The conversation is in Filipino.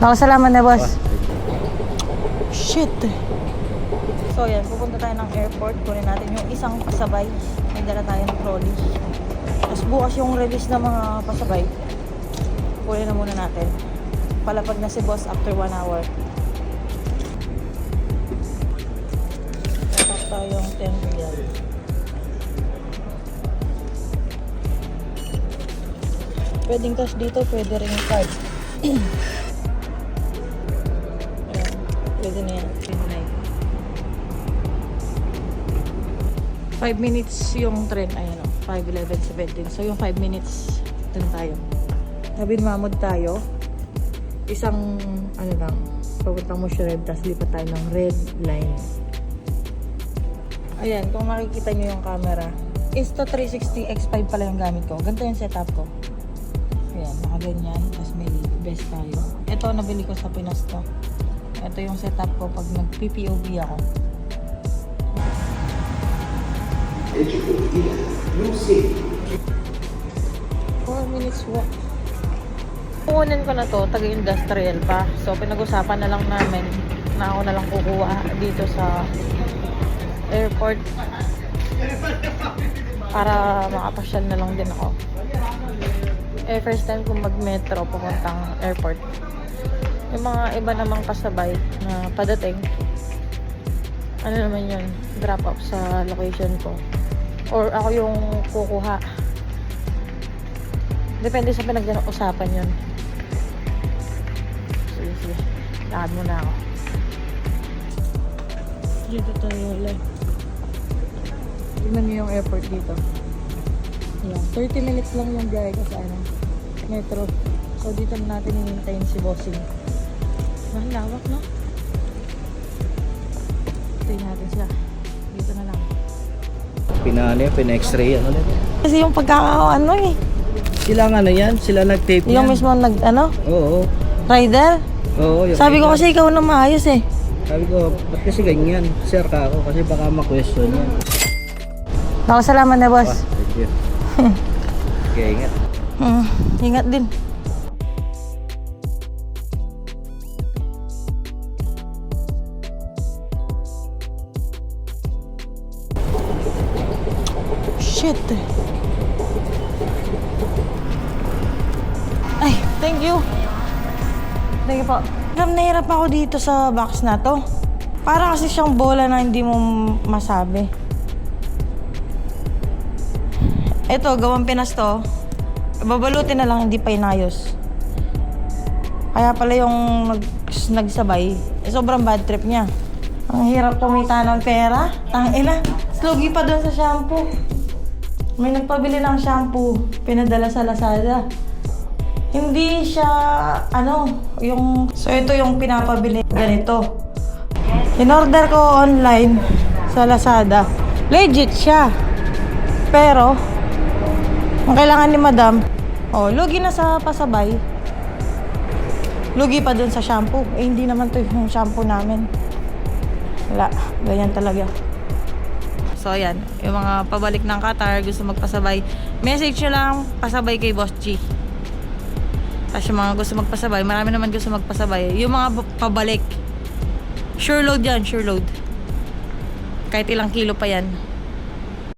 Salamat na, boss. Shit. So yan, pupunta tayo ng airport. Kunin natin yung isang pasabay. May dala tayo ng trolley. Tapos bukas yung release ng mga pasabay. Kunin na muna natin. Palapag na si boss after 1 hour. Tapos tayong 10 real. Pwedeng cash dito, pwede rin card. Ayan, pwede na yan. 5 minutes yung train, ayan o, 5:11:17. So yung 5 minutes, dun tayo. Nabinmamod tayo. Isang, ano lang, papuntang Mushred, tapos lipat tayo ng red line. Ayan, kung makikita nyo yung camera, Insta360 X5 pala yung gamit ko. Ganito yung setup ko. Ayan, nakaganyan, tapos may vest tayo. Ito, nabili ko sa Pinas to. Ito yung setup ko pag nag-PPOV ako. 4 minutes walk. Kukunin ko na to, taga-industrial pa. So, pinag-usapan na lang namin na ako na lang kukuha dito sa airport para makapasyal na lang din ako. First time kong mag-metro pupuntang airport. Yung mga iba namang kasabay na padating, ano naman yun, drop off sa location ko. Or ako yung kukuha. Depende sa pinag-usapan yun. Sige. Lakad muna ako. Dito tayo ulit. Tignan nyo yung airport dito. Yeah, 30 minutes lang yung biyahe ko sa metro. So dito na natin hihintayin si Bossing. Mahalawak, no? Hintayin natin siya. Dito na lang. Pina-x-ray ano nito. Kasi yung pagkakaano eh. Sila nga na yan, sila nag-tape Yung yan. mismo Oo. rider? Oo. Sabi ko kasi ikaw na maayos eh. Sabi ko, ba't kasi ganyan? Sir ka ako kasi baka ma-question yan. Salamat na, boss. Thank you. Okay, ingat. Ingat din. Shit. Ay, thank you. Thank you po. Nahirap ako dito sa box na to. Para kasi siyang bola na hindi mo masabi. Ito, gawang Pinas to. Babalutin na lang, hindi pa inayos. Kaya pala yung nagsabay, sobrang bad trip niya. Ang hirap kumita ng pera. Tangina, slugi pa doon sa shampoo. May nagpabili ng shampoo, pinadala sa Lazada. Hindi siya, so ito yung pinapabili ganito. In-order ko online sa Lazada. Legit siya. Pero, ang kailangan ni madam, lugi na sa pasabay. Lugi pa dun sa shampoo. Hindi naman to yung shampoo namin. Wala, ganyan talaga. So, ayan. Yung mga pabalik ng Qatar, gusto magpasabay. Message nyo lang, pasabay kay Boss G. Tapos yung mga gusto magpasabay, marami naman gusto magpasabay. Yung mga pabalik, sure load yan, sure load. Kahit ilang kilo pa yan.